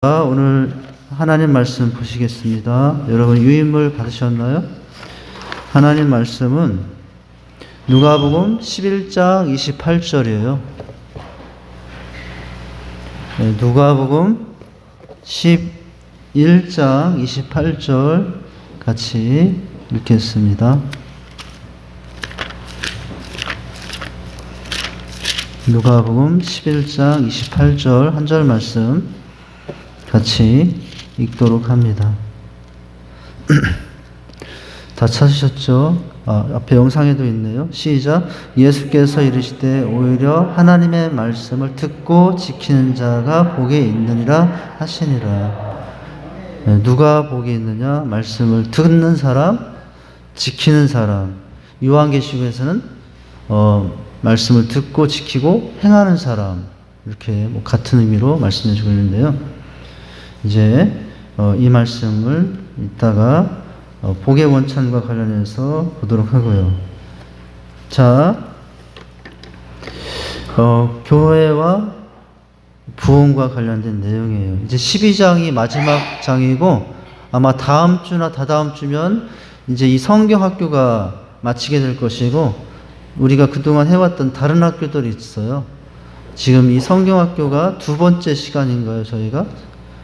오늘 하나님 말씀 보시겠습니다. 여러분 유인물 받으셨나요? 하나님 말씀은 누가복음 11장 28절이에요. 누가복음 11장 28절 같이 읽겠습니다. 누가복음 11장 28절 한 절 말씀 같이 읽도록 합니다. 다 찾으셨죠? 앞에 영상에도 있네요. 시작. 예수께서 이르시되 오히려 하나님의 말씀을 듣고 지키는 자가 복이 있느니라 하시니라. 누가 복이 있느냐? 말씀을 듣는 사람, 지키는 사람. 요한계시록에서는 말씀을 듣고 지키고 행하는 사람, 이렇게 같은 의미로 말씀해 주고 있는데요. 이제 이 말씀을 이따가 복의 원천과 관련해서 보도록 하고요. 자, 교회와 부흥과 관련된 내용이에요. 이제 12장이 마지막 장이고 아마 다음 주나 다다음 주면 이제 이 성경학교가 마치게 될 것이고, 우리가 그동안 해왔던 다른 학교들이 있어요. 지금 이 성경학교가 두 번째 시간인가요? 저희가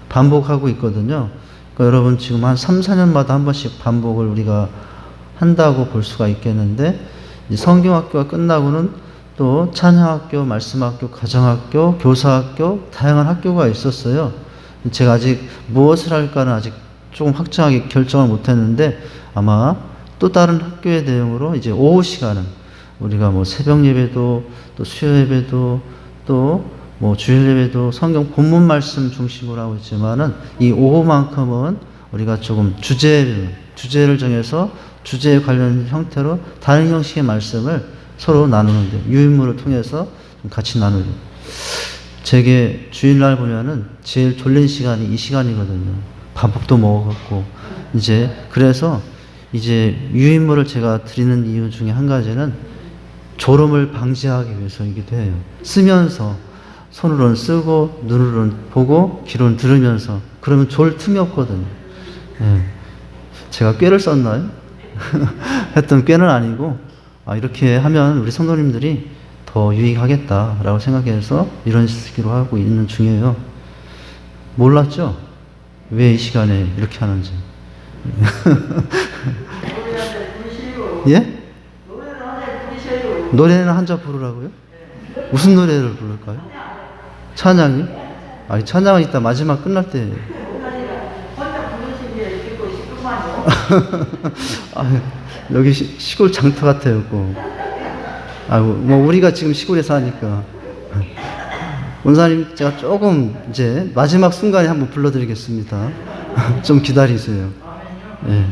반복하고 있거든요. 그러니까 여러분 지금 한 3, 4년마다 한 번씩 반복을 우리가 한다고 볼 수가 있겠는데, 이 성경학교가 끝나고는 또 찬양학교, 말씀학교, 가정학교, 교사학교, 다양한 학교가 있었어요. 제가 아직 무엇을 할까는 아직 조금 확정하게 결정을 못했는데, 아마 또 다른 학교의 내용으로 이제 오후 시간은 우리가 새벽 예배도 또 수요 예배도 또 주일 예배도 성경 본문 말씀 중심으로 하고 있지만은 이 오후만큼은 우리가 조금 주제를 정해서 주제에 관련 형태로 다른 형식의 말씀을 서로 나누는데, 유인물을 통해서 같이 나누죠. 제게 주일날 보면은 제일 졸린 시간이 이 시간이거든요. 밥도 먹었고, 그래서 이제 유인물을 제가 드리는 이유 중에 한 가지는 졸음을 방지하기 위해서이기도 해요. 쓰면서 손으로는 쓰고 눈으로는 보고 귀로는 들으면서, 그러면 졸 틈이 없거든요. 제가 꾀를 썼나요? 했던 꾀는 아니고, 이렇게 하면 우리 성도님들이 더 유익하겠다라고 생각해서 이런 식으로 하고 있는 중이에요. 몰랐죠? 왜 이 시간에 이렇게 하는지. 예? 노래는 한자 부르라고요? 무슨 노래를 부를까요? 찬양이? 찬양은 이따 마지막 끝날 때. 여기 시골 장터 같아요. 우리가 지금 시골에 사니까. 원사님, 제가 조금 이제 마지막 순간에 한번 불러드리겠습니다. 좀 기다리세요. 네.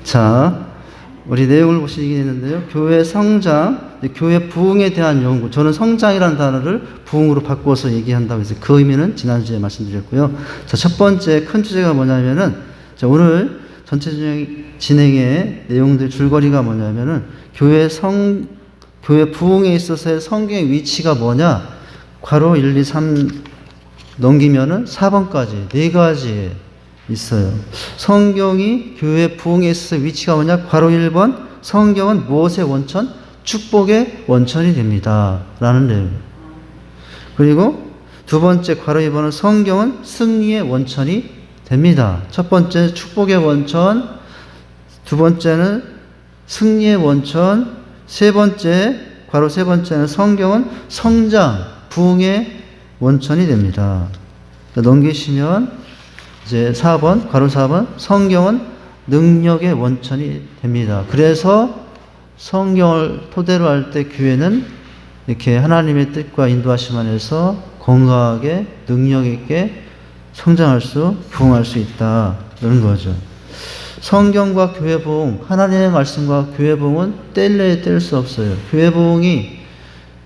자, 우리 내용을 보시겠는데요. 교회 성장, 교회 부흥에 대한 연구. 저는 성장이라는 단어를 부흥으로 바꾸어서 얘기한다고 해서 그 의미는 지난주에 말씀드렸고요. 자, 첫 번째 큰 주제가 뭐냐면은, 자, 오늘 전체적인 진행의 내용들 줄거리가 뭐냐면은, 교회 부흥에 있어서의 성경의 위치가 뭐냐? 괄호 1, 2, 3 넘기면은 4번까지 4가지 있어요. 성경이 교회 부흥에 있어서 위치가 뭐냐? 괄호 1번, 성경은 무엇의 원천? 축복의 원천이 됩니다. 라는 내용. 그리고 두 번째 괄호 2번은 성경은 승리의 원천이 됩니다. 첫 번째 축복의 원천, 두 번째는 승리의 원천, 세 번째, 괄호 세 번째는 성경은 성장, 부흥의 원천이 됩니다. 넘기시면 이제 4번, 괄호 4번, 성경은 능력의 원천이 됩니다. 그래서 성경을 토대로 할 때 교회는 이렇게 하나님의 뜻과 인도하심 안에서 건강하게, 능력 있게 성장할 수, 부흥할 수 있다. 이런 거죠. 성경과 교회 부흥, 하나님의 말씀과 교회 부흥은 뗄래야 뗄 수 없어요. 교회 부흥이,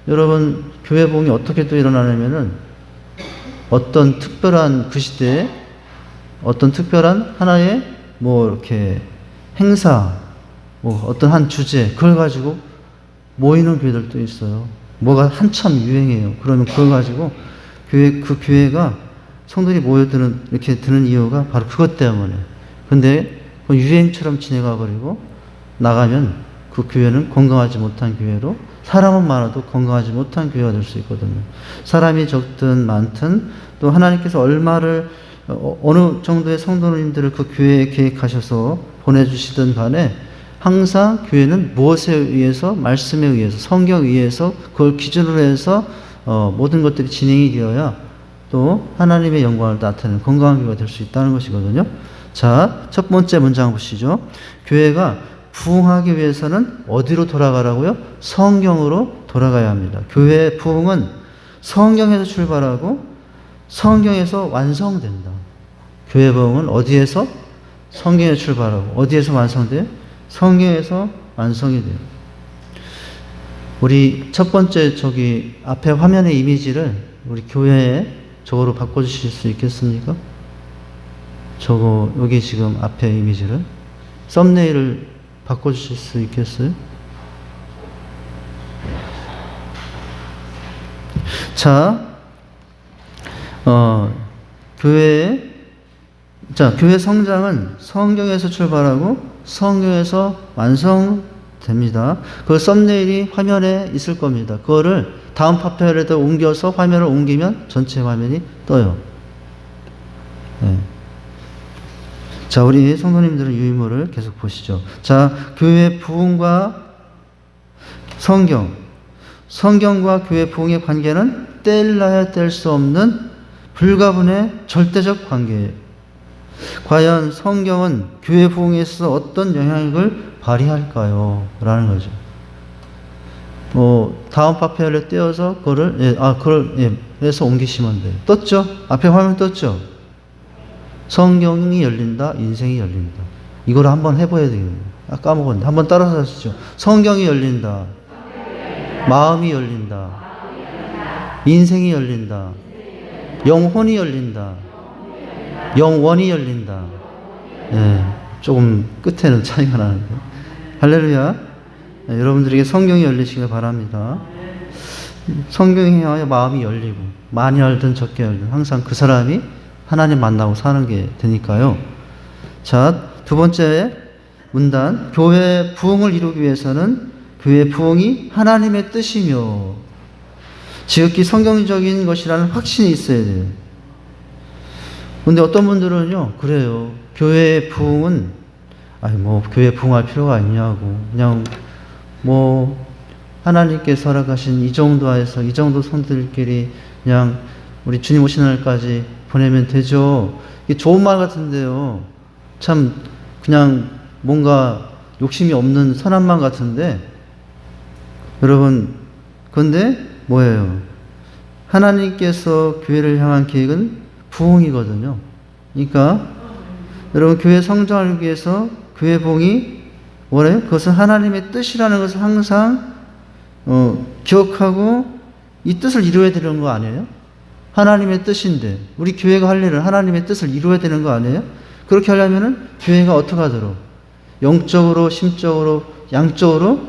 여러분, 교회 부흥이 어떻게 또 일어나냐면은 어떤 특별한 그 시대에 어떤 특별한 하나의 이렇게 행사, 어떤 한 주제, 그걸 가지고 모이는 교회들도 있어요. 뭐가 한참 유행해요. 그러면 그걸 가지고 그 교회가 성도들이 이렇게 드는 이유가 바로 그것 때문에. 근데 유행처럼 지나가 버리고 나가면 그 교회는 건강하지 못한 교회로, 사람은 많아도 건강하지 못한 교회가 될 수 있거든요. 사람이 적든 많든, 또 하나님께서 얼마를 어느 정도의 성도님들을 그 교회에 계획하셔서 보내주시든 간에 항상 교회는 무엇에 의해서, 말씀에 의해서, 성경에 의해서, 그걸 기준으로 해서 모든 것들이 진행이 되어야 또 하나님의 영광을 나타내는 건강한 교회가 될 수 있다는 것이거든요. 자, 첫 번째 문장 보시죠. 교회가 부흥하기 위해서는 어디로 돌아가라고요? 성경으로 돌아가야 합니다. 교회의 부흥은 성경에서 출발하고 성경에서 완성된다. 교회 부흥은 어디에서? 성경에 출발하고 어디에서 완성돼요? 성경에서 완성이 돼요. 우리 첫 번째 앞에 화면의 이미지를 우리 교회에 저거로 바꿔주실 수 있겠습니까? 여기 지금 앞에 이미지를 썸네일을 바꿔주실 수 있겠어요? 자, 교회 성장은 성경에서 출발하고 성경에서 완성됩니다. 그 썸네일이 화면에 있을 겁니다. 그거를 다음 파편에다 옮겨서 화면을 옮기면 전체 화면이 떠요. 네. 자, 우리 성도님들은 유인물을 계속 보시죠. 자, 교회 부흥과 성경과 교회 부흥의 관계는 뗄래야 뗄 수 없는 불가분의 절대적 관계예요. 과연 성경은 교회 부흥에 있어서 어떤 영향력을 발휘할까요? 라는 거죠. 다음 파편을 떼어서 그래서 옮기시면 돼요. 떴죠? 앞에 화면 떴죠? 성경이 열린다, 인생이 열린다. 이걸 한번 해봐야 되겠네요. 까먹었는데. 한번 따라서 하시죠. 성경이 열린다. 마음이 열린다. 인생이 열린다. 영혼이 열린다. 영원이 열린다. 예, 조금 끝에는 차이가 나는데. 할렐루야. 예, 여러분들에게 성경이 열리시길 바랍니다. 성경에 의하여 마음이 열리고, 많이 알든 적게 알든 항상 그 사람이 하나님 만나고 사는 게 되니까요. 자, 두 번째 문단. 교회 부흥을 이루기 위해서는 교회 부흥이 하나님의 뜻이며 지극히 성경적인 것이라는 확신이 있어야 돼요. 근데 어떤 분들은요, 그래요. 교회 부흥은, 교회 부흥할 필요가 있냐고. 그냥, 하나님께서 허락하신 이 정도 하에서, 이 정도 성도들끼리 그냥 우리 주님 오시는 날까지 보내면 되죠. 이게 좋은 말 같은데요. 참, 그냥 뭔가 욕심이 없는 선한 말 같은데, 여러분, 그런데 뭐예요? 하나님께서 교회를 향한 계획은 부흥이거든요. 그러니까 여러분, 교회 성장을 위해서 교회 부흥이 뭐래요? 그것은 하나님의 뜻이라는 것을 항상 기억하고 이 뜻을 이루어야 되는 거 아니에요? 하나님의 뜻인데 우리 교회가 할 일은 하나님의 뜻을 이루어야 되는 거 아니에요? 그렇게 하려면은 교회가 어떻게 하도록? 영적으로, 심적으로, 양적으로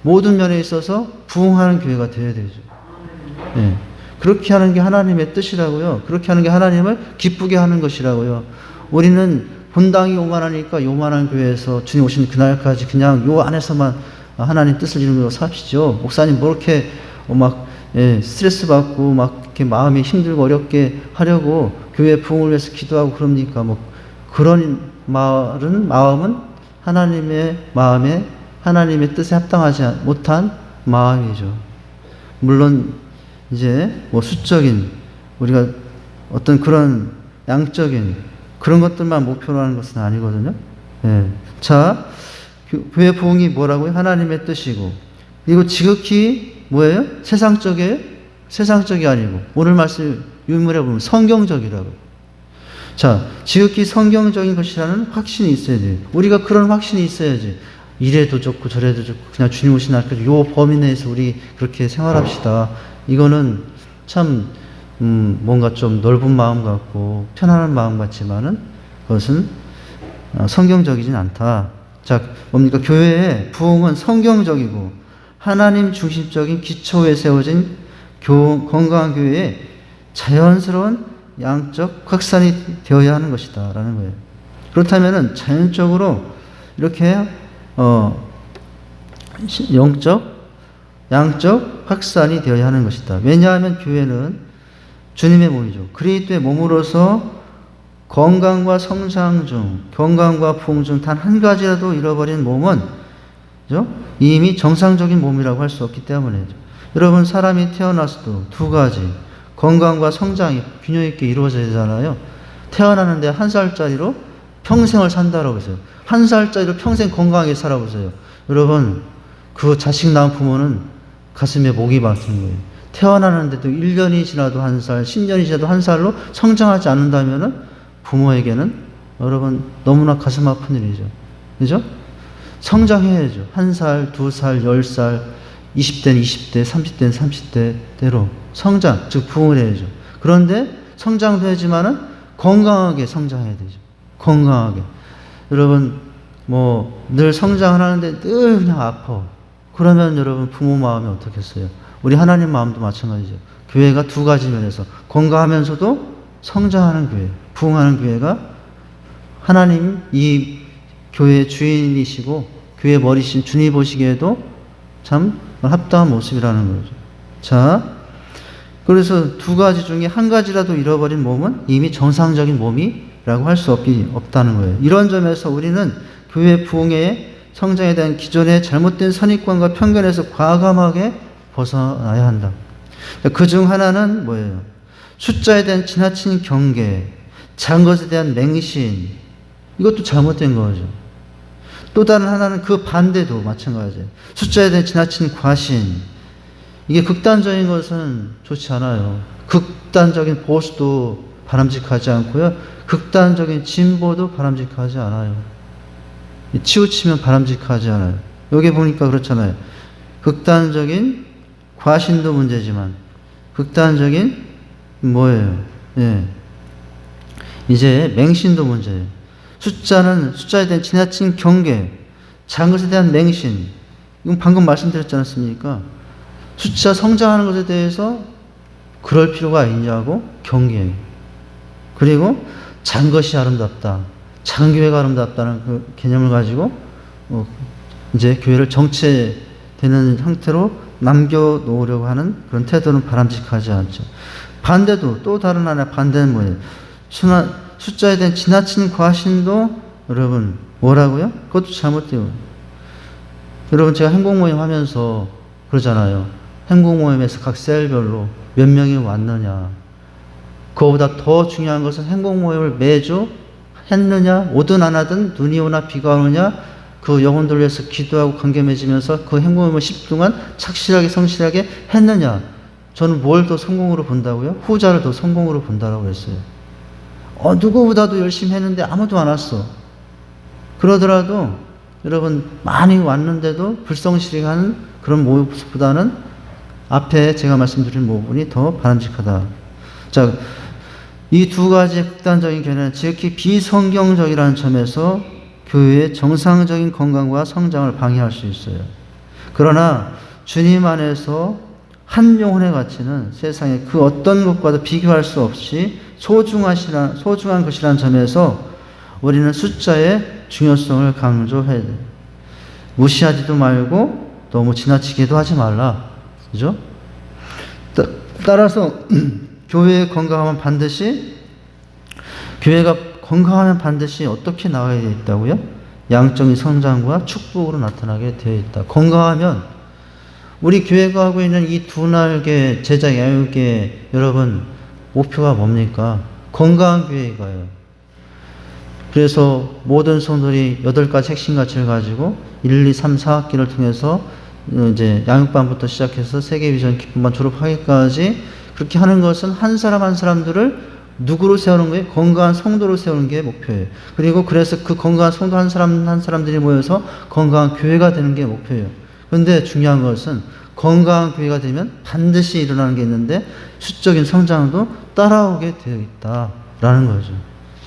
모든 면에 있어서 부흥하는 교회가 되어야 되죠. 네. 그렇게 하는 게 하나님의 뜻이라고요. 그렇게 하는 게 하나님을 기쁘게 하는 것이라고요. 우리는 본당이 요만하니까 요만한 교회에서 주님 오시는 그날까지 그냥 요 안에서만 하나님 뜻을 이루면서 삽시죠. 목사님 뭐 이렇게 스트레스 받고 막 이렇게 마음이 힘들고 어렵게 하려고 교회 부흥을 위해서 기도하고 그럽니까? 그런 마음은 하나님의 마음에 하나님의 뜻에 합당하지 못한 마음이죠. 물론 이제 수적인 우리가 어떤 그런 양적인 그런 것들만 목표로 하는 것은 아니거든요. 예. 자, 교회 부흥이 뭐라고요? 하나님의 뜻이고, 그리고 지극히 뭐예요? 세상적이에요? 세상적이 아니고 오늘 말씀 유물에 보면 성경적이라고. 자, 지극히 성경적인 것이라는 확신이 있어야 돼요. 우리가 그런 확신이 있어야지. 이래도 좋고 저래도 좋고 그냥 주님 오신 날까지 요 범위 내에서 우리 그렇게 생활합시다. 이거는 참 뭔가 좀 넓은 마음 같고 편안한 마음 같지만은 그것은 성경적이진 않다. 자, 뭡니까? 교회의 부흥은 성경적이고 하나님 중심적인 기초에 세워진 건강한 교회의 자연스러운 양적 확산이 되어야 하는 것이다 라는 거예요. 그렇다면은 자연적으로 이렇게 영적, 양적 확산이 되어야 하는 것이다. 왜냐하면 교회는 주님의 몸이죠. 그리스도의 몸으로서 건강과 성장 중, 건강과 부흥 중 단 한 가지라도 잃어버린 몸은, 그죠? 이미 정상적인 몸이라고 할 수 없기 때문이죠. 여러분, 사람이 태어나서도 두 가지, 건강과 성장이 균형 있게 이루어져야 되잖아요. 태어나는데 1살짜리로 평생을 산다라고 했어요. 1살짜리로 평생 건강하게 살아보세요. 여러분, 그 자식 낳은 부모는 가슴에 목이 박히는 거예요. 태어나는데도 1년이 지나도 1살, 10년이 지나도 1살로 성장하지 않는다면은 부모에게는 여러분 너무나 가슴 아픈 일이죠. 그죠? 성장해야죠. 1살, 2살, 10살, 20대는 20대, 30대는 30대대로 성장, 즉 부흥을 해야죠. 그런데 성장도 하지만은 건강하게 성장해야 되죠. 건강하게. 여러분, 늘 성장을 하는데 늘 그냥 아파. 그러면 여러분 부모 마음이 어떻겠어요? 우리 하나님 마음도 마찬가지죠. 교회가 두 가지 면에서 건강하면서도 성장하는 교회, 부흥하는 교회가 하나님 이 교회의 주인이시고 교회 머리신 주님 보시기에도 참 합당한 모습이라는 거죠. 자, 그래서 두 가지 중에 한 가지라도 잃어버린 몸은 이미 정상적인 몸이라고 할 수 없다는 거예요. 이런 점에서 우리는 교회 부흥의 성장에 대한 기존의 잘못된 선입관과 편견에서 과감하게 벗어나야 한다. 그 중 하나는 뭐예요? 숫자에 대한 지나친 경계, 작은 것에 대한 맹신, 이것도 잘못된 거죠. 또 다른 하나는 그 반대도 마찬가지예요. 숫자에 대한 지나친 과신, 이게 극단적인 것은 좋지 않아요. 극단적인 보수도 바람직하지 않고요. 극단적인 진보도 바람직하지 않아요. 치우치면 바람직하지 않아요. 여기 보니까 그렇잖아요. 극단적인 과신도 문제지만 극단적인 뭐예요? 예. 이제 맹신도 문제예요. 숫자에 대한 지나친 경계, 작은 것에 대한 맹신. 이건 방금 말씀드렸지 않았습니까? 숫자 성장하는 것에 대해서 그럴 필요가 있냐고 경계해요. 그리고 작은 것이 아름답다. 작은 교회가 아름답다는 그 개념을 가지고 이제 교회를 정체되는 형태로 남겨놓으려고 하는 그런 태도는 바람직하지 않죠. 반대도 또 다른 하나의 반대는 뭐예요? 숫자에 대한 지나친 과신도 여러분 뭐라고요? 그것도 잘못돼요. 여러분 제가 행복 모임 하면서 그러잖아요. 행복 모임에서 각 셀별로 몇 명이 왔느냐. 그거보다 더 중요한 것은 행복 모임을 매주 했느냐, 오든 안 하든 눈이 오나 비가 오느냐, 그 영혼들을 위해서 기도하고 관계 맺으면서 그 행복 모임을 10분 동안 착실하게 성실하게 했느냐. 저는 뭘 더 성공으로 본다고요? 후자를 더 성공으로 본다라고 했어요. 누구보다도 열심히 했는데 아무도 안 왔어. 그러더라도 여러분 많이 왔는데도 불성실하는 그런 모습보다는 앞에 제가 말씀드린 부분이 더 바람직하다. 자, 이 두 가지의 극단적인 견해는 지극히 비성경적이라는 점에서 교회의 정상적인 건강과 성장을 방해할 수 있어요. 그러나 주님 안에서 한 영혼의 가치는 세상의 그 어떤 것과도 비교할 수 없이 소중한 것이라는 점에서 우리는 숫자의 중요성을 강조해야 돼요. 무시하지도 말고 너무 지나치게도 하지 말라. 그죠? 따라서 교회가 건강하면 반드시 어떻게 나와야 있다고요? 양적인 성장과 축복으로 나타나게 되어 있다. 건강하면 우리 교회가 하고 있는 이 두 날개 제자 양육의 여러분 목표가 뭡니까? 건강한 교회가요. 그래서 모든 성도들이 8가지 핵심 가치를 가지고 1, 2, 3, 4학기를 통해서 이제 양육반부터 시작해서 세계비전 기쁨반 졸업하기까지 그렇게 하는 것은 한 사람 한 사람들을 누구로 세우는 거예요? 건강한 성도로 세우는 게 목표예요. 그리고 그래서 그 건강한 성도 한 사람 한 사람들이 모여서 건강한 교회가 되는 게 목표예요. 그런데 중요한 것은 건강한 교회가 되면 반드시 일어나는 게 있는데 수적인 성장도 따라오게 되어 있다라는 거죠.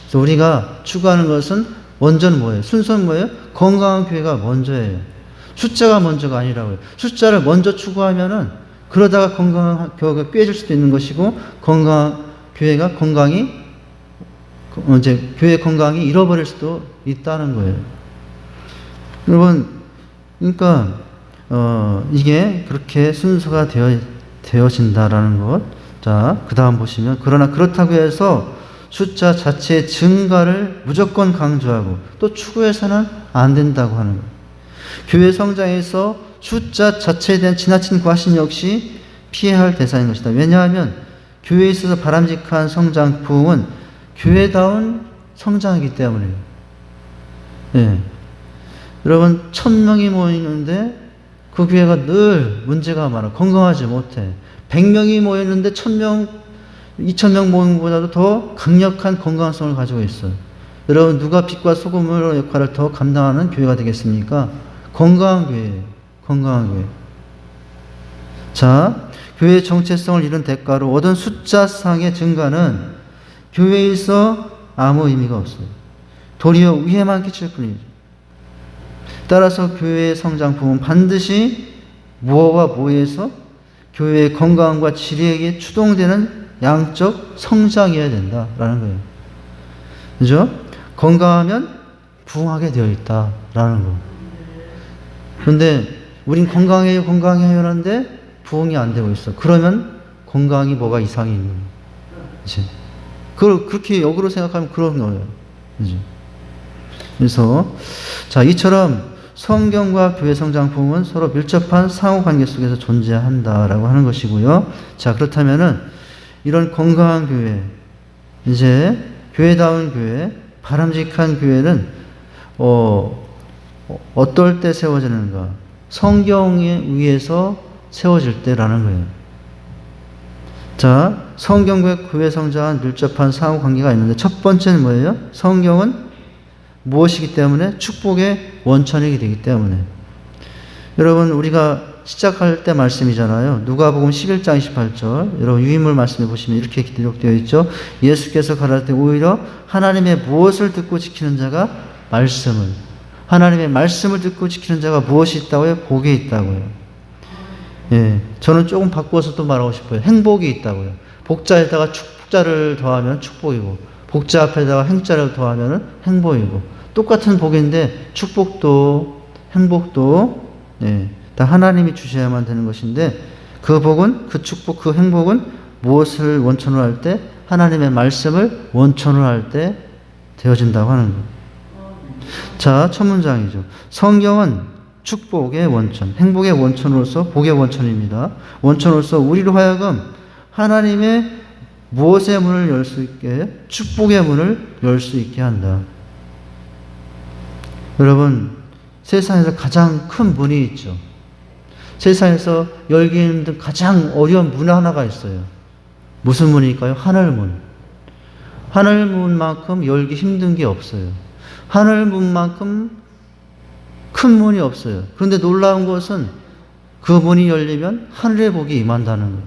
그래서 우리가 추구하는 것은 먼저는 뭐예요? 순서는 뭐예요? 건강한 교회가 먼저예요. 숫자가 먼저가 아니라고요. 숫자를 먼저 추구하면은 그러다가 건강한 교회가 꿰질 수도 있는 것이고 건강한 교회가 건강이 이제 교회 건강이 잃어버릴 수도 있다는 거예요. 여러분, 그러니까 이게 그렇게 순서가 되어진다라는 것. 자, 그 다음 보시면 그러나 그렇다고 해서 숫자 자체의 증가를 무조건 강조하고 또 추구해서는 안 된다고 하는 거예요. 교회 성장에서 숫자 자체에 대한 지나친 과신 역시 피해야 할 대상인 것이다. 왜냐하면 교회에 있어서 바람직한 성장 부흥은 교회다운 성장이기 때문에요. 예. 여러분, 1000명이 모이는데 그 교회가 늘 문제가 많아. 건강하지 못해. 100명이 모였는데 1000명, 2000명 모인 것보다도 더 강력한 건강성을 가지고 있어요. 여러분, 누가 빛과 소금의 역할을 더 감당하는 교회가 되겠습니까? 건강한 교회예요. 건강한 교회. 자, 교회의 정체성을 잃은 대가로 얻은 숫자상의 증가는 교회에서 아무 의미가 없어요. 도리어 위해만 끼칠 뿐이죠. 따라서 교회의 성장품은 반드시 무엇과 무엇에서 교회의 건강과 지리에게 추동되는 양적 성장이어야 된다라는 거예요. 그죠? 건강하면 부흥하게 되어 있다라는 거. 그런데 우린 건강해요, 건강해요 하는데 부흥이 안 되고 있어. 그러면 건강이 뭐가 이상이 있는 거지. 그걸 그렇게 역으로 생각하면 그런 거예요. 그죠? 그래서 자, 이처럼 성경과 교회 성장품은 서로 밀접한 상호관계 속에서 존재한다라고 하는 것이고요. 자, 그렇다면은 이런 건강한 교회, 이제 교회다운 교회, 바람직한 교회는 어떨 때 세워지는가? 성경에 의해서 세워질 때라는 거예요. 자, 성경과 교회 성장한 밀접한 상호관계가 있는데 첫 번째는 뭐예요? 성경은 무엇이기 때문에? 축복의 원천이기 되기 때문에. 여러분, 우리가 시작할 때 말씀이잖아요. 누가복음 11장 28절. 여러분, 유인물 말씀해 보시면 이렇게 기록되어 있죠. 예수께서 가라사대 때 오히려 하나님의 무엇을 듣고 지키는 자가 말씀을, 하나님의 말씀을 듣고 지키는 자가 무엇이 있다고요? 복이 있다고요. 예, 저는 조금 바꾸어서 또 말하고 싶어요. 행복이 있다고요. 복자에다가 축복자를 더하면 축복이고, 복자 앞에다가 행자를 더하면 행복이고, 똑같은 복인데 축복도 행복도 다 하나님이 주셔야만 되는 것인데, 그 복은, 그 축복, 그 행복은 무엇을 원천으로 할 때? 하나님의 말씀을 원천으로 할 때 되어진다고 하는 것. 자, 첫 문장이죠. 성경은 축복의 원천, 행복의 원천으로서 복의 원천입니다. 원천으로서 우리로 하여금 하나님의 무엇의 문을 열 수 있게, 축복의 문을 열 수 있게 한다. 여러분, 세상에서 가장 큰 문이 있죠. 세상에서 열기 힘든 가장 어려운 문 하나가 있어요. 무슨 문일까요? 하늘문. 하늘문만큼 열기 힘든 게 없어요. 하늘문만큼 큰 문이 없어요. 그런데 놀라운 것은 그 문이 열리면 하늘의 복이 임한다는 거예요.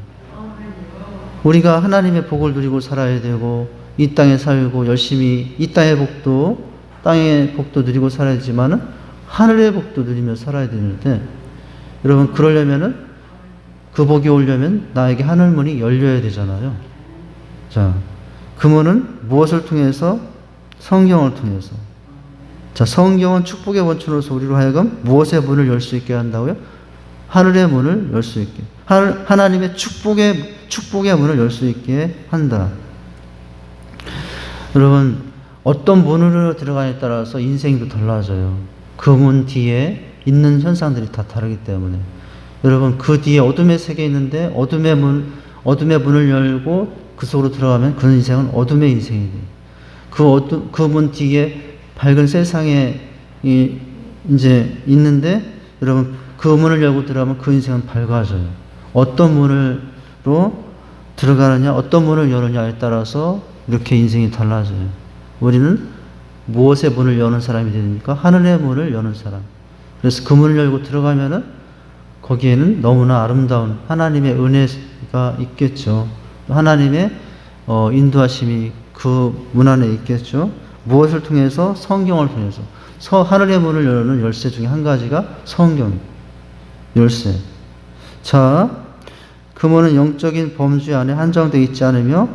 우리가 하나님의 복을 누리고 살아야 되고, 이 땅에 살고 열심히 이 땅의 복도, 땅의 복도 누리고 살아야 되지만은 하늘의 복도 누리며 살아야 되는데, 여러분, 그러려면은, 그 복이 오려면 나에게 하늘문이 열려야 되잖아요. 자, 그 문은 무엇을 통해서? 성경을 통해서. 자, 성경은 축복의 원천으로서 우리로 하여금 무엇의 문을 열 수 있게 한다고요? 하늘의 문을 열 수 있게. 하나님의 축복의 문을 열 수 있게 한다. 여러분, 어떤 문으로 들어가냐에 따라서 인생도 달라져요. 그 문 뒤에 있는 현상들이 다 다르기 때문에. 여러분, 그 뒤에 어둠의 세계에 있는데 어둠의 문을 열고 그 속으로 들어가면 그 인생은 어둠의 인생이 돼요. 그 문 뒤에 밝은 세상에 이제 있는데, 여러분, 그 문을 열고 들어가면 그 인생은 밝아져요. 어떤 문으로 들어가느냐, 어떤 문을 여느냐에 따라서 이렇게 인생이 달라져요. 우리는 무엇의 문을 여는 사람이 됩니까? 하늘의 문을 여는 사람. 그래서 그 문을 열고 들어가면은 거기에는 너무나 아름다운 하나님의 은혜가 있겠죠. 하나님의 인도하심이 그 문 안에 있겠죠. 무엇을 통해서? 성경을 통해서. 하늘의 문을 여는 열쇠 중에 한 가지가 성경 열쇠. 자, 그 문은 영적인 범주 안에 한정되어 있지 않으며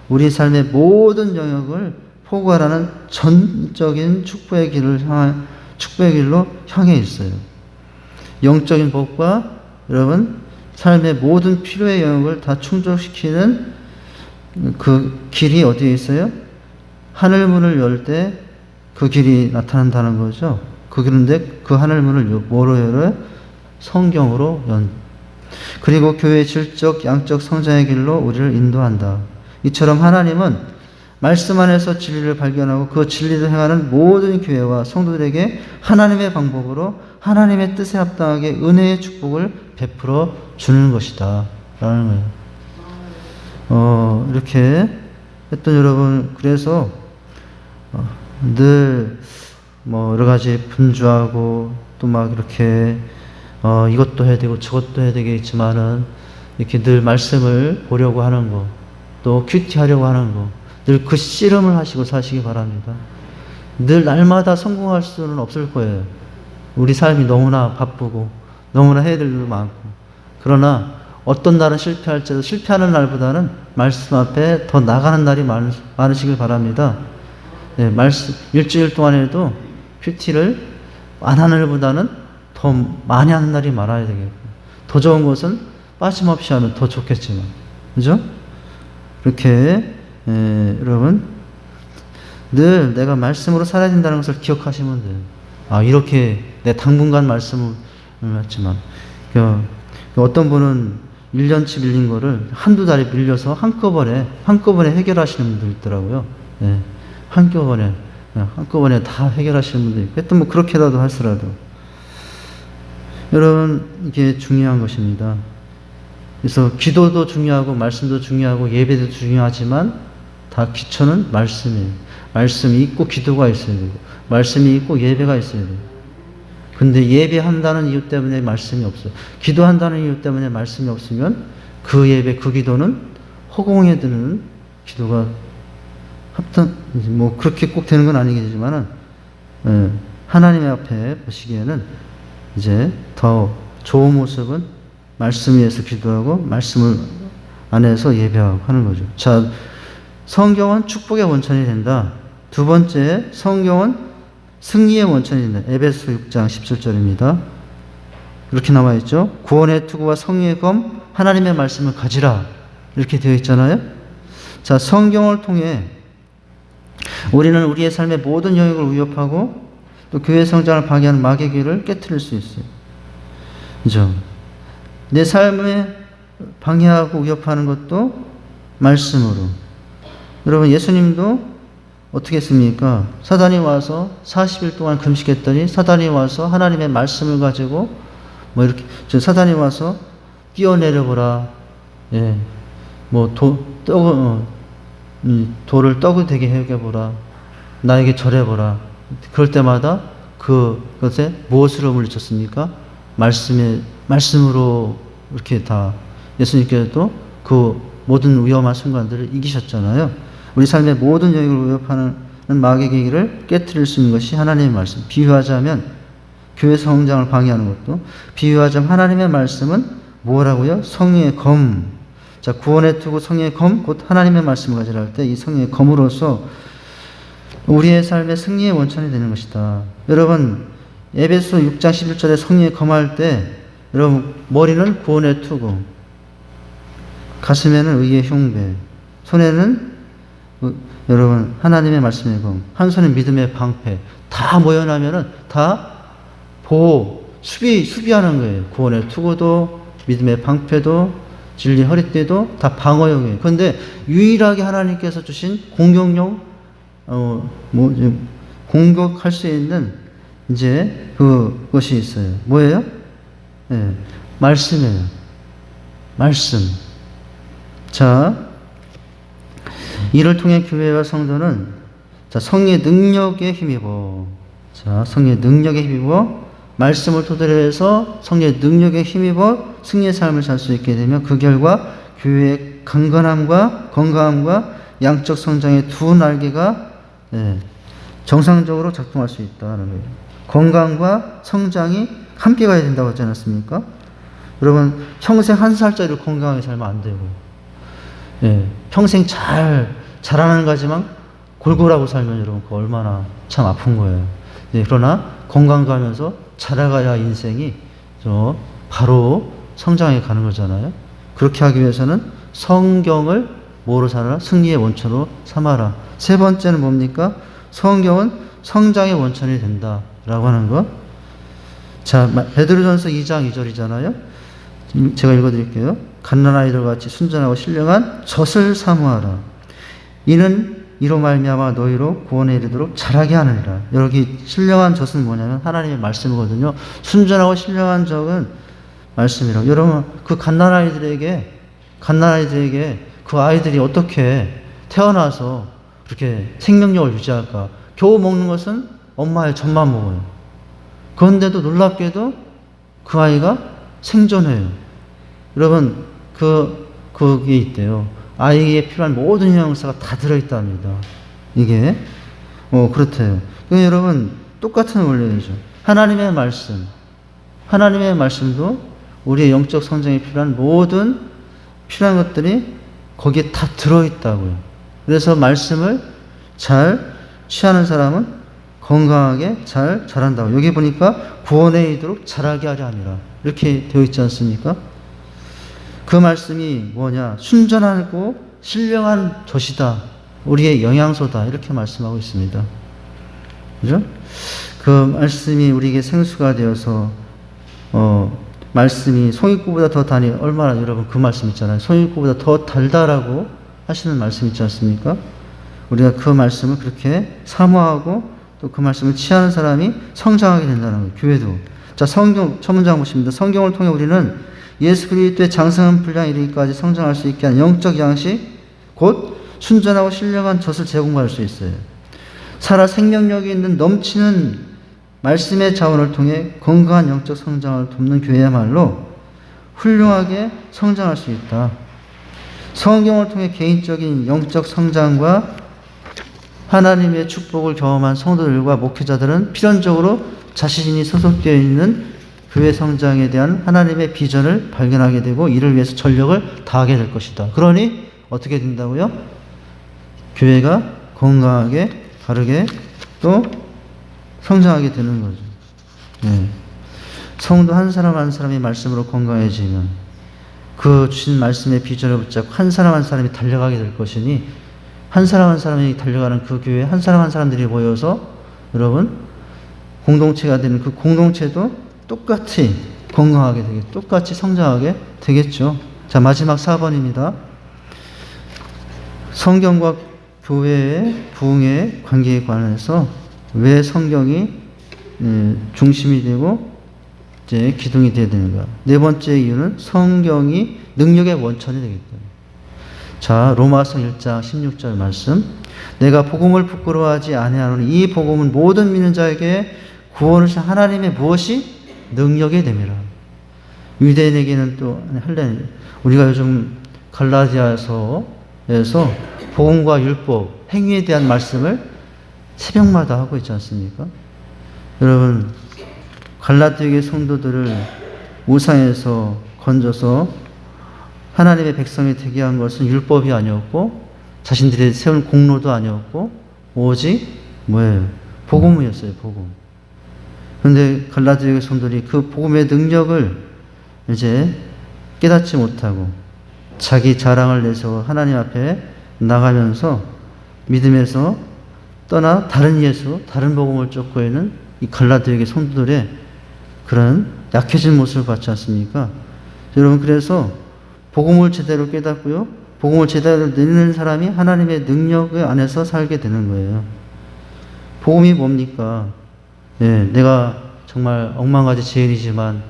우리 삶의 모든 영역을 포괄하는 전적인 축복의 길로 향해 있어요. 영적인 복과 여러분 삶의 모든 필요의 영역을 다 충족시키는 그 길이 어디에 있어요? 하늘문을 열 때 그 길이 나타난다는 거죠. 그런데 그 하늘문을 뭐로 열어요? 성경으로 연. 그리고 교회의 질적, 양적 성장의 길로 우리를 인도한다. 이처럼 하나님은 말씀 안에서 진리를 발견하고 그 진리를 행하는 모든 교회와 성도들에게 하나님의 방법으로 하나님의 뜻에 합당하게 은혜의 축복을 베풀어 주는 것이다. 라는 거예요. 이렇게 했던 여러분, 그래서 늘 여러 가지 분주하고 또 막 이렇게 이것도 해야 되고 저것도 해야 되겠지만은 이렇게 늘 말씀을 보려고 하는 거, 또 큐티하려고 하는 거, 늘 그 씨름을 하시고 사시기 바랍니다. 늘 날마다 성공할 수는 없을 거예요. 우리 삶이 너무나 바쁘고 너무나 해야 될 일도 많고. 그러나 어떤 날은 실패할지라도 실패하는 날보다는 말씀 앞에 더 나가는 날이 많으시길 바랍니다. 네, 말씀 일주일 동안에도 큐티를 안 하는 날보다는 더 많이 하는 날이 많아야 되겠고, 더 좋은 것은 빠짐없이 하면 더 좋겠지만, 그죠? 그렇게 여러분 늘 내가 말씀으로 살아야 된다는 것을 기억하시면 돼요. 이렇게 내 당분간 말씀을 했지만 어떤 분은 1년치 밀린 거를 한두 달에 밀려서 한꺼번에 해결하시는 분들 있더라고요. 네, 한꺼번에 다 해결하시는 분들 있고, 하여튼 그렇게라도 하시더라도 여러분 이게 중요한 것입니다. 그래서 기도도 중요하고 말씀도 중요하고 예배도 중요하지만 다 기초는 말씀이에요. 말씀이 있고 기도가 있어야 되고 말씀이 있고 예배가 있어야 돼요. 근데 예배한다는 이유 때문에 말씀이 없어요. 기도한다는 이유 때문에 말씀이 없으면 그 예배, 그 기도는 허공에 드는 기도가 그렇게 꼭 되는 건 아니겠지만은 하나님의 앞에 보시기에는 이제 더 좋은 모습은 말씀 위에서 기도하고 말씀을 안에서 예배하고 하는 거죠. 자, 성경은 축복의 원천이 된다. 두 번째, 성경은 승리의 원천이 된다. 에베소 6장 17절입니다. 이렇게 나와 있죠. 구원의 투구와 성리의 검, 하나님의 말씀을 가지라. 이렇게 되어 있잖아요. 자, 성경을 통해 우리는 우리의 삶의 모든 영역을 위협하고 또 교회 성장을 방해하는 마귀의 길을 깨트릴 수 있어요. 그죠? 내 삶에 방해하고 위협하는 것도 말씀으로. 여러분, 예수님도 어떻게 했습니까? 사단이 와서 40일 동안 금식했더니 사단이 와서 하나님의 말씀을 가지고 이렇게 사단이 와서 뛰어내려보라. 예. 돌을 떡이 되게 해보라. 나에게 절해보라. 그럴 때마다 그것에 무엇으로 물리쳤습니까? 말씀으로 이렇게 다 예수님께서도 그 모든 위험한 순간들을 이기셨잖아요. 우리 삶의 모든 영역을 위협하는 마귀의 길을 깨트릴 수 있는 것이 하나님의 말씀. 비유하자면 교회 성장을 방해하는 것도, 비유하자면 하나님의 말씀은 뭐라고요? 성령의 검. 자, 구원의 투구 성령의 검, 곧 하나님의 말씀을 가지라 할 때 이 성령의 검으로서 우리의 삶의 승리의 원천이 되는 것이다. 여러분, 에베소 6장 11절에 성령의 검할 때 여러분 머리는 구원의 투구, 가슴에는 의의 흉배, 손에는 여러분 하나님의 말씀의 검, 한 손에 믿음의 방패, 다 모여나면은 다 보호, 수비하는 거예요. 구원의 투구도 믿음의 방패도 진리 허리띠도 다 방어용이에요. 그런데 유일하게 하나님께서 주신 공격용 공격할 수 있는 이제 그것이 있어요. 뭐예요? 네, 말씀이에요. 말씀. 자, 이를 통해 교회와 성도는 성령의 능력에 힘입어. 성령의 능력에 힘입어 말씀을 토대로 해서 성령의 능력에 힘입어 승리의 삶을 살 수 있게 되면 그 결과 교회의 강건함과 건강함과 양적 성장의 두 날개가 정상적으로 작동할 수 있다는 거예요. 건강과 성장이 함께 가야 된다고 하지 않았습니까? 여러분, 평생 한 살짜리를 건강하게 살면 안 되고, 평생 잘 자라는 가지만 골골하고 살면 여러분 그거 얼마나 참 아픈 거예요. 네, 그러나 건강도 하면서 자라가야 인생이 바로 성장해 가는 거잖아요. 그렇게 하기 위해서는 성경을 뭐로 삼아라? 승리의 원천으로 삼아라. 세 번째는 뭡니까? 성경은 성장의 원천이 된다라고 하는 것. 자, 베드로전서 2장 2절이잖아요. 제가 읽어드릴게요. 갓난아이들 같이 순전하고 신령한 젖을 사모하라. 이는 이로 말미암아 너희로 구원에 이르도록 자라게 하느니라. 여기 신령한 젖은 뭐냐면 하나님의 말씀이거든요. 순전하고 신령한 젖은 말씀이라고. 여러분 그 갓난아이들에게 그 아이들이 어떻게 태어나서 그렇게 생명력을 유지할까? 겨우 먹는 것은 엄마의 젖만 먹어요. 그런데도 놀랍게도 그 아이가 생존해요. 여러분 그게 있대요. 아이에 필요한 모든 영양소가 다 들어있답니다. 이게 그렇대요. 그러니까 여러분 똑같은 원리죠. 하나님의 말씀도 우리의 영적 성장에 필요한 모든 필요한 것들이 거기에 다 들어있다고요. 그래서 말씀을 잘 취하는 사람은 건강하게 잘 자란다고. 여기 보니까 구원에 이르도록 자라게 하려 함이라. 이렇게 되어 있지 않습니까? 그 말씀이 뭐냐? 순전하고 신령한 젖이다. 우리의 영양소다. 이렇게 말씀하고 있습니다. 그죠? 그 말씀이 우리에게 생수가 되어서 말씀이 송이구보다 더 다니. 얼마나 여러분 그 말씀 있잖아요. 송이구보다 더 달다라고 하시는 말씀 있지 않습니까? 우리가 그 말씀을 그렇게 사모하고 또 그 말씀을 취하는 사람이 성장하게 된다는 거예요. 교회도. 자, 성경 첫 문장 보십니다. 성경을 통해 우리는 예수 그리스도의 장성한 분량 이르기까지 성장할 수 있게 하는 영적 양식, 곧 순전하고 신령한 젖을 제공받을 수 있어요. 살아 생명력이 있는 넘치는 말씀의 자원을 통해 건강한 영적 성장을 돕는 교회야말로 훌륭하게 성장할 수 있다. 성경을 통해 개인적인 영적 성장과 하나님의 축복을 경험한 성도들과 목회자들은 필연적으로 자신이 소속되어 있는 교회 성장에 대한 하나님의 비전을 발견하게 되고 이를 위해서 전력을 다하게 될 것이다. 그러니 어떻게 된다고요? 교회가 건강하게 바르게 또 성장하게 되는 거죠. 네. 성도 한 사람 한 사람이 말씀으로 건강해지면 그 주신 말씀의 비전을 붙잡고 한 사람 한 사람이 달려가게 될 것이니 한 사람 한 사람이 달려가는 그 교회에 한 사람 한 사람들이 모여서 여러분 공동체가 되는 그 공동체도 똑같이 건강하게 되겠죠. 똑같이 성장하게 되겠죠. 자, 마지막 4번입니다. 성경과 교회의 부흥의 관계에 관해서 왜 성경이 중심이 되고 이제 기둥이 되어야 되는가. 네 번째 이유는 성경이 능력의 원천이 되겠다. 자, 로마서 1장 16절 말씀. 내가 복음을 부끄러워하지 아니하노니 이 복음은 모든 믿는 자에게 구원을 주신 하나님의 무엇이 능력이 됨이라. 유대인에게는 또 헬렌. 우리가 요즘 갈라디아서에서 복음과 율법, 행위에 대한 말씀을 새벽마다 하고 있지 않습니까? 여러분, 갈라디아의 성도들을 우상에서 건져서 하나님의 백성이 되게 한 것은 율법이 아니었고 자신들이 세운 공로도 아니었고 오직 뭐예요? 복음이었어요. 복음. 그런데 갈라디아의 성도들이 그 복음의 능력을 이제 깨닫지 못하고 자기 자랑을 내서 하나님 앞에 나가면서 믿음에서 떠나 다른 예수, 다른 복음을 쫓고 있는 이 갈라디아의 성도들의 그런 약해진 모습을 봤지 않습니까? 여러분, 그래서 복음을 제대로 깨닫고요. 복음을 제대로 내는 사람이 하나님의 능력 안에서 살게 되는 거예요. 복음이 뭡니까? 네, 내가 정말 억만가지 죄인이지만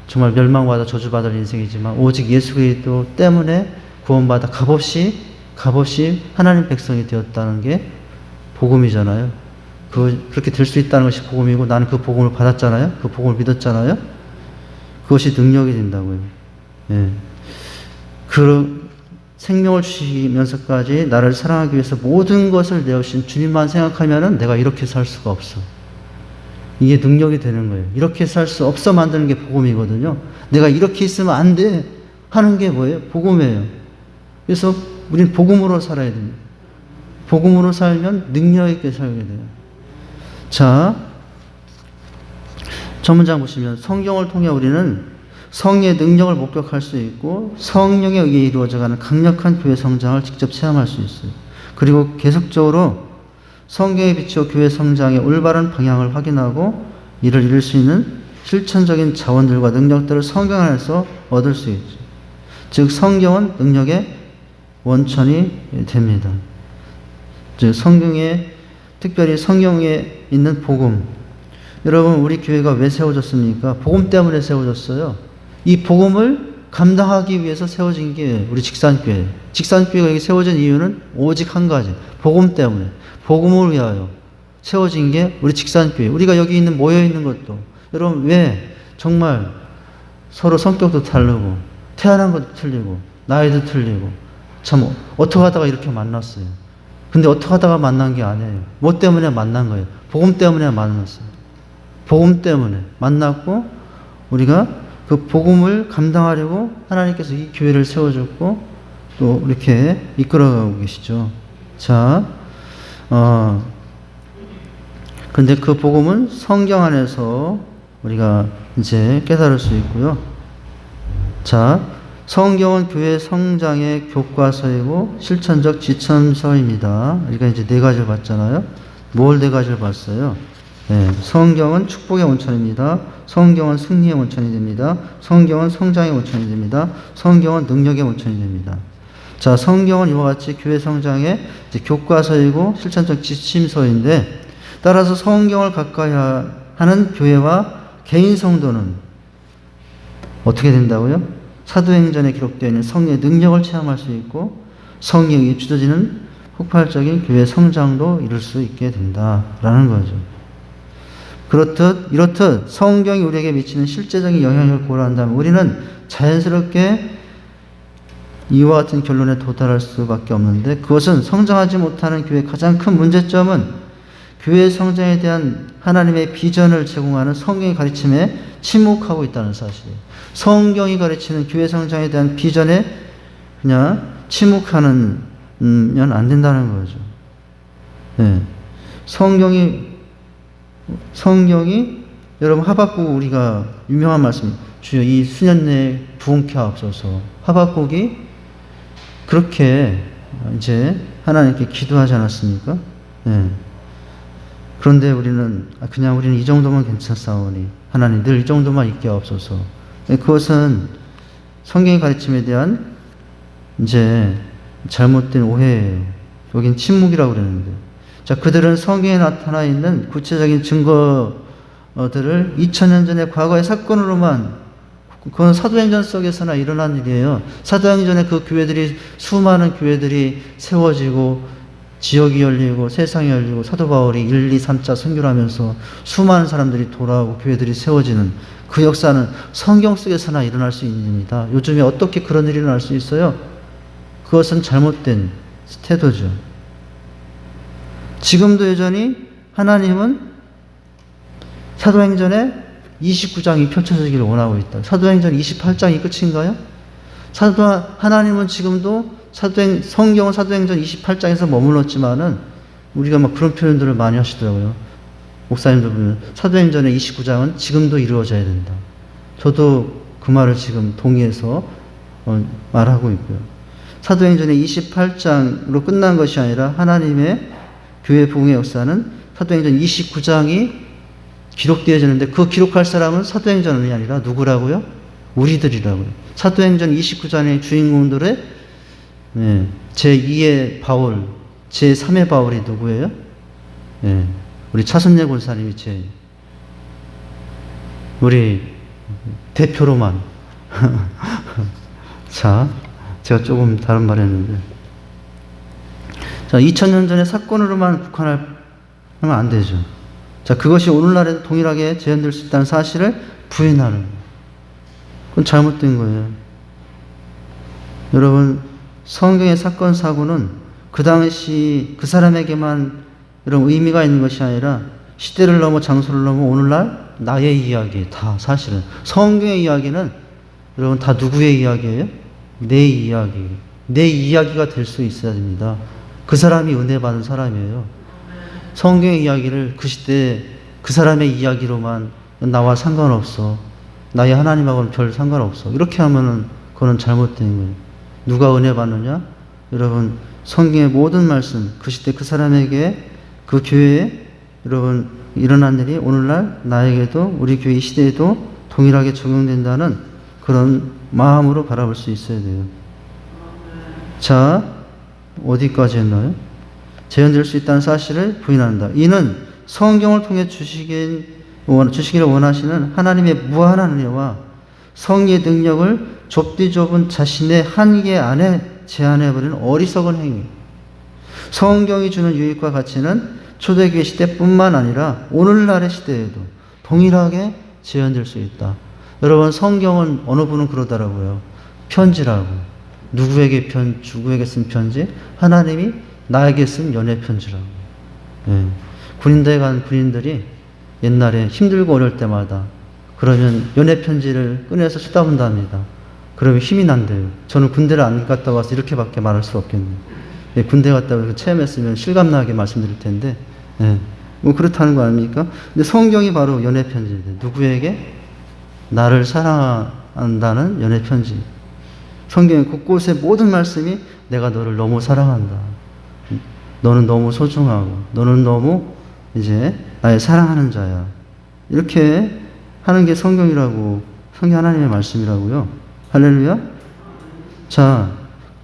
정말 멸망받아 저주받을 인생이지만 오직 예수 그리스도 때문에 구원받아 값없이 하나님 백성이 되었다는 게 복음이잖아요. 그렇게 될 수 있다는 것이 복음이고 나는 그 복음을 받았잖아요. 그 복음을 믿었잖아요. 그것이 능력이 된다고요. 예. 그 생명을 주시면서까지 나를 사랑하기 위해서 모든 것을 내어주신 주님만 생각하면은 내가 이렇게 살 수가 없어. 이게 능력이 되는 거예요. 이렇게 살 수 없어 만드는 게 복음이거든요. 내가 이렇게 있으면 안 돼 하는 게 뭐예요? 복음이에요. 그래서 우리는 복음으로 살아야 됩니다. 복음으로 살면 능력 있게 살게 돼요. 자, 전문장 보시면 성경을 통해 우리는 성령의 능력을 목격할 수 있고 성령에 의해 이루어져가는 강력한 교회 성장을 직접 체험할 수 있어요. 그리고 계속적으로 성경에 비추어 교회 성장의 올바른 방향을 확인하고 이를 이룰 수 있는 실천적인 자원들과 능력들을 성경 안에서 얻을 수 있죠. 즉 성경은 능력의 원천이 됩니다. 즉 성경에, 특별히 성경에 있는 복음, 여러분 우리 교회가 왜 세워졌습니까? 복음 때문에 세워졌어요. 이 복음을 감당하기 위해서 세워진 게 우리 직산교회. 직산교회가 여기 세워진 이유는 오직 한 가지, 복음 때문에, 복음을 위하여 세워진 게 우리 직산교회. 우리가 여기 있는 모여 있는 것도, 여러분 왜 정말 서로 성격도 다르고 태어난 것도 틀리고 나이도 틀리고 참 어떻게 하다가 이렇게 만났어요. 근데 어떻게 하다가 만난 게 아니에요. 뭐 때문에 만난 거예요? 복음 때문에 만났어요. 복음 때문에 만났고 우리가 그 복음을 감당하려고 하나님께서 이 교회를 세워줬고 또 이렇게 이끌어가고 계시죠. 자, 근데 그 복음은 성경 안에서 우리가 이제 깨달을 수 있고요. 자, 성경은 교회 성장의 교과서이고 실천적 지침서입니다. 우리가 이제 네 가지를 봤잖아요. 뭘 네 가지를 봤어요? 네, 성경은 축복의 원천입니다. 성경은 승리의 원천이 됩니다. 성경은 성장의 원천이 됩니다. 성경은 능력의 원천이 됩니다. 자, 성경은 이와 같이 교회 성장의 이제 교과서이고 실천적 지침서인데, 따라서 성경을 가까이 하는 교회와 개인 성도는 어떻게 된다고요? 사도행전에 기록되어 있는 성령의 능력을 체험할 수 있고 성령이 주어지는 폭발적인 교회 성장도 이룰 수 있게 된다라는 거죠. 이렇듯 성경이 우리에게 미치는 실제적인 영향력을 고려한다면 우리는 자연스럽게 이와 같은 결론에 도달할 수밖에 없는데, 그것은 성장하지 못하는 교회의 가장 큰 문제점은 교회 성장에 대한 하나님의 비전을 제공하는 성경의 가르침에 침묵하고 있다는 사실이에요. 성경이 가르치는 교회 성장에 대한 비전에 그냥 침묵하면 안 된다는 거죠. 네. 성경이 여러분 하박국, 우리가 유명한 말씀, 주여 이 수년 내에 부흥케 하옵소서. 하박국이 그렇게 이제 하나님께 기도하지 않았습니까? 네. 그런데 우리는 이 정도만 괜찮사오니 하나님 늘 이 정도만 있게 하옵소서. 그것은 성경의 가르침에 대한 이제 잘못된 오해예요. 여긴 침묵이라고 그러는데, 자, 그들은 성경에 나타나 있는 구체적인 증거들을 2000년 전의 과거의 사건으로만, 그건 사도행전 속에서나 일어난 일이에요. 사도행전에 그 교회들이, 수많은 교회들이 세워지고 지역이 열리고 세상이 열리고 사도 바울이 1, 2, 3차 선교를 하면서 수많은 사람들이 돌아오고 교회들이 세워지는 그 역사는 성경 속에서나 일어날 수 있는 일입니다. 요즘에 어떻게 그런 일이 일어날 수 있어요? 그것은 잘못된 태도죠. 지금도 여전히 하나님은 사도행전에 29장이 펼쳐지기를 원하고 있다. 사도행전 28장이 끝인가요? 하나님은 지금도 성경은 사도행전 28장에서 머물렀지만은 우리가 막 그런 표현들을 많이 하시더라고요. 목사님들 보면 사도행전의 29장은 지금도 이루어져야 된다. 저도 그 말을 지금 동의해서 말하고 있고요. 사도행전의 28장으로 끝난 것이 아니라 하나님의 교회 부흥의 역사는 사도행전 29장이 기록되어지는데, 그 기록할 사람은 사도행전이 아니라 누구라고요? 우리들이라고요. 사도행전 29장의 주인공들의 제2의 바울, 제3의 바울이 누구예요? 우리 차순례 권사님이 우리 대표로만. 자, 제가 조금 다른 말 했는데. 자, 2000년 전의 사건으로만 국한하면 안 되죠. 자, 그것이 오늘날에도 동일하게 재현될 수 있다는 사실을 부인하는 거예요. 그건 잘못된 거예요. 여러분, 성경의 사건, 사고는 그 당시 그 사람에게만 이런 의미가 있는 것이 아니라 시대를 넘어 장소를 넘어 오늘날 나의 이야기, 다 사실은 성경의 이야기는 여러분 다 누구의 이야기예요? 내 이야기. 내 이야기가 될 수 있어야 됩니다. 그 사람이 은혜 받은 사람이에요. 성경의 이야기를 그 시대에 그 사람의 이야기로만 나와 상관없어. 나의 하나님하고는 별 상관없어. 이렇게 하면은 그거는 잘못된 거예요. 누가 은혜 받느냐? 여러분, 성경의 모든 말씀, 그 시대 그 사람에게, 그 교회에 여러분 일어난 일이 오늘날 나에게도, 우리 교회 이 시대에도 동일하게 적용된다는 그런 마음으로 바라볼 수 있어야 돼요. 자, 어디까지 했나요? 재현될 수 있다는 사실을 부인한다. 이는 성경을 통해 주시기를 원하시는 하나님의 무한한 은혜와 성리의 능력을 좁디 좁은 자신의 한계 안에 제한해버리는 어리석은 행위. 성경이 주는 유익과 가치는 초대교회 시대뿐만 아니라 오늘날의 시대에도 동일하게 재현될 수 있다. 여러분, 성경은 어느 분은 그러더라고요. 편지라고. 누구에게 쓴 편지? 하나님이 나에게 쓴 연애 편지라고. 예. 군인대에 간 군인들이 옛날에 힘들고 어려울 때마다 그러면 연애 편지를 꺼내서 쳐다본답니다. 그러면 힘이 난대요. 저는 군대를 안 갔다 와서 이렇게밖에 말할 수 없겠네요. 예, 군대 갔다 와서 체험했으면 실감나게 말씀드릴 텐데, 예, 뭐 그렇다는 거 아닙니까? 근데 성경이 바로 연애 편지인데, 누구에게? 나를 사랑한다는 연애 편지. 성경의 곳곳의 모든 말씀이 내가 너를 너무 사랑한다. 너는 너무 소중하고, 너는 너무 이제 나의 사랑하는 자야. 이렇게 하는 게 성경이라고, 성경 하나님의 말씀이라고요. 할렐루야. 자,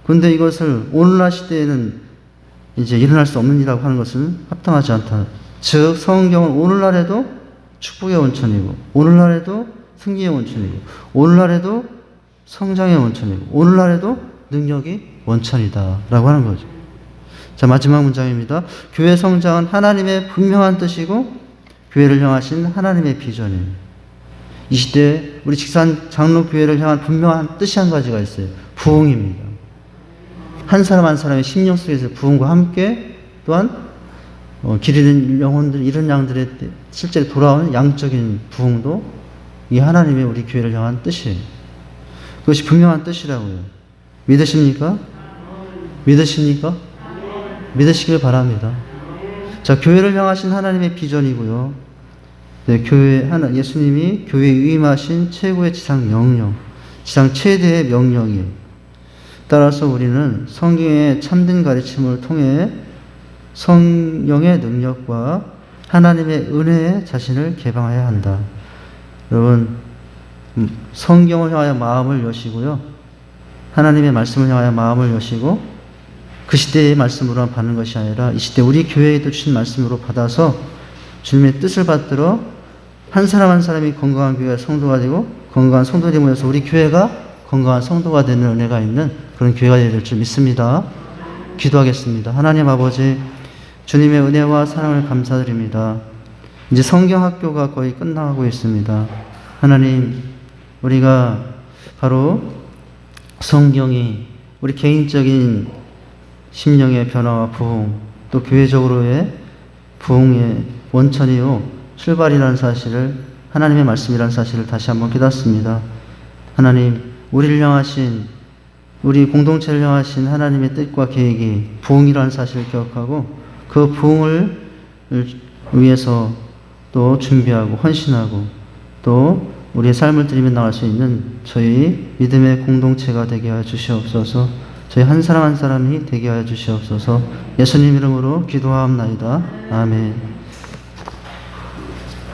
근데 이것을 오늘날 시대에는 이제 일어날 수 없는 일이라고 하는 것은 합당하지 않다. 즉, 성경은 오늘날에도 축복의 원천이고, 오늘날에도 승리의 원천이고, 오늘날에도 성장의 원천이고, 오늘날에도 능력이 원천이다 라고 하는 거죠. 자, 마지막 문장입니다. 교회 성장은 하나님의 분명한 뜻이고 교회를 향하신 하나님의 비전이에요. 이 시대에 우리 직산 장로교회를 향한 분명한 뜻이 한 가지가 있어요. 부흥입니다. 한 사람 한 사람의 심령 속에서 부흥과 함께 또한 길 잃은 영혼들, 잃은 양들의 실제로 돌아오는 양적인 부흥도 이 하나님의 우리 교회를 향한 뜻이에요. 그것이 분명한 뜻이라고요. 믿으십니까? 믿으십니까? 믿으시길 바랍니다. 자, 교회를 향하신 하나님의 비전이고요. 네, 예수님이 교회에 위임하신 최고의 지상 명령, 지상 최대의 명령이에요. 따라서 우리는 성경의 참된 가르침을 통해 성령의 능력과 하나님의 은혜에 자신을 개방해야 한다. 여러분, 성경을 향하여 마음을 여시고요. 하나님의 말씀을 향하여 마음을 여시고 그 시대의 말씀으로만 받는 것이 아니라 이 시대 우리 교회에도 주신 말씀으로 받아서 주님의 뜻을 받들어 한 사람 한 사람이 건강한 교회가 성도가 되고 건강한 성도들이 모여서 우리 교회가 건강한 성도가 되는 은혜가 있는 그런 교회가 될 줄 믿습니다. 기도하겠습니다. 하나님 아버지, 주님의 은혜와 사랑을 감사드립니다. 이제 성경학교가 거의 끝나가고 있습니다. 하나님, 우리가 바로 성경이 우리 개인적인 심령의 변화와 부흥, 또 교회적으로의 부흥의 원천이요 출발이라는 사실을, 하나님의 말씀이라는 사실을 다시 한번 깨닫습니다. 하나님, 우리를 향하신, 우리 공동체를 향하신 하나님의 뜻과 계획이 부흥이라는 사실을 기억하고 그 부흥을 위해서 또 준비하고 헌신하고 또 우리의 삶을 드리며 나갈 수 있는 저희 믿음의 공동체가 되게 하여 주시옵소서. 저희 한 사람 한 사람이 되게 하여 주시옵소서. 예수님 이름으로 기도하옵나이다. 아멘.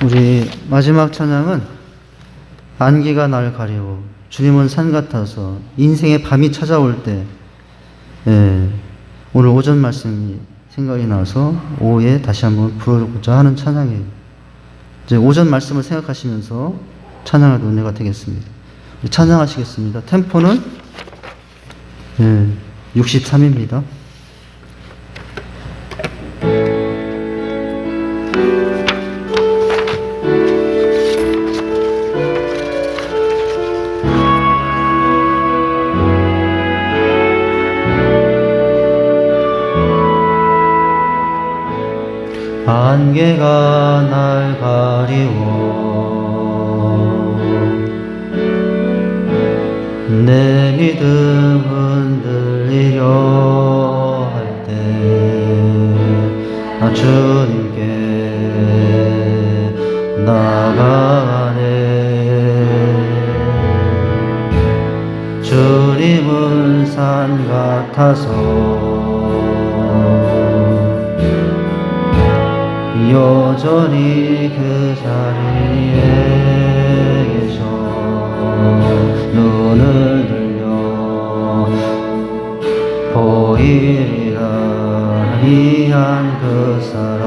우리 마지막 찬양은 안개가 날 가리고 주님은 산 같아서 인생의 밤이 찾아올 때, 오늘 오전 말씀이 생각이 나서 오후에 다시 한번 부르고자 하는 찬양이에요. 이제 오전 말씀을 생각하시면서 찬양할 은혜가 되겠습니다. 찬양하시겠습니다. 템포는 63입니다. 안개가 날 가리워 내 믿음 흔들리려 할 때 나 주님께 나가네. 주님은 산 같아서 여전히 그 자리에 계셔. 눈을 들려 보이리라 위한 그 사랑.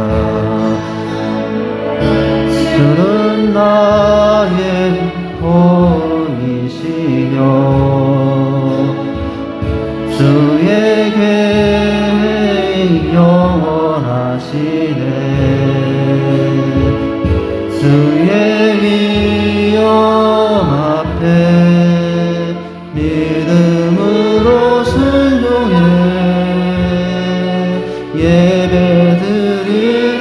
주는 나의 도움이시며 주의 계획 영원하시네. 주의 위엄 앞에 믿음으로 순종해 예배드리리.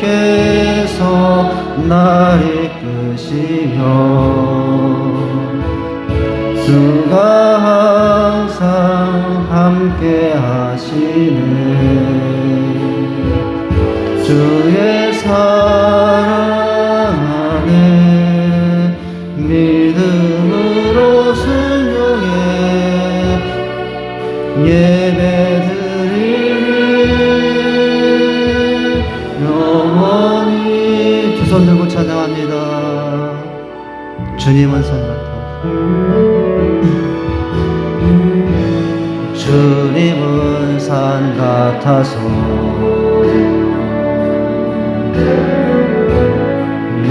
주님께서 날 이끄시며 주가 항상 함께 하시네. 주의 사랑 안에 믿음으로 순종해 예배드리리. 영원히 두 손 들고 찬양합니다. 주님은 산 같아. 주님은 산 같아서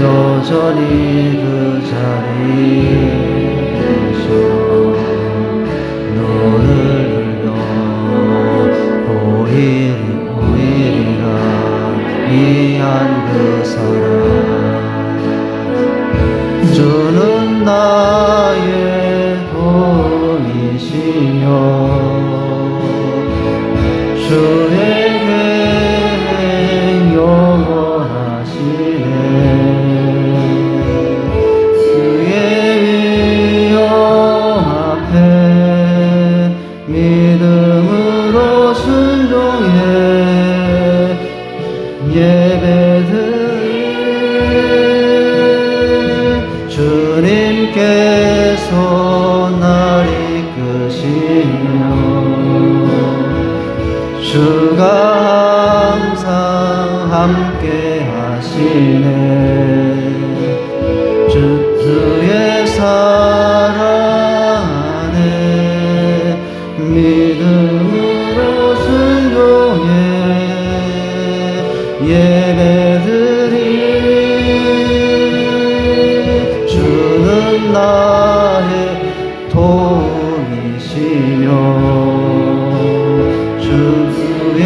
여전히 그 자리에서 눈을 들려 보이리라 위한 그 사랑. 주는 나의 도움이시며 주의 계획 영원하시네. 주의 위엄 앞에 믿음으로 순종해 예배드리. 주님께서 날 이끄시며 주가 항상 함께 하시네. 주의 사랑 안에 믿음으로 순종해 예배드리. 주는 나의 도움이시며 주의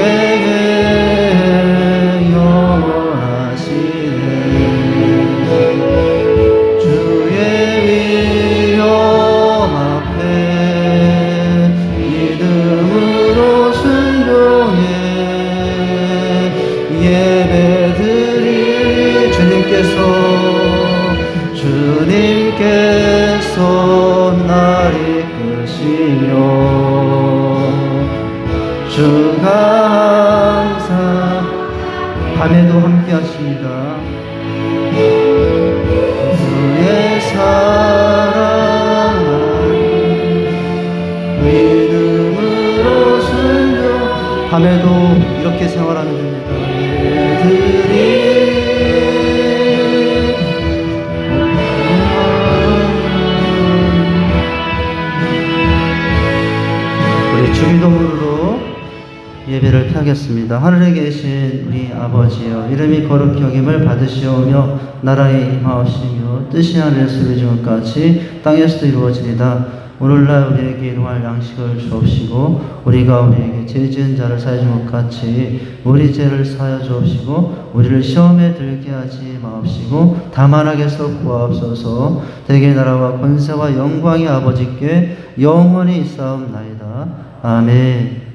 영원하시네. 주의 위엄 앞에 믿음으로 순종해 예배드리. 주님께서 날 이끄시며 주가 항상 밤에도 함께 하십니다. 주의 사랑 믿음으로 순종. 밤에도 이렇게 생활하면 됩니다. 우리 주기도문으로 예배를 펴겠습니다. 하늘에 계신 우리 아버지여, 이름이 거룩히 여김을 받으시오며 나라에 임하옵시며 뜻이 하늘에서 이루어진 것 같이 땅에서도 이루어지리다. 오늘날 우리에게 일용할 양식을 주옵시고 우리가 우리에게 죄 지은 자를 사하여 준 것 같이 우리 죄를 사하여 주옵시고 우리를 시험에 들게 하지 마옵시고 다만 악에서 구하옵소서. 대개 나라와 권세와 영광이 아버지께 영원히 있사옵나이다. 아멘.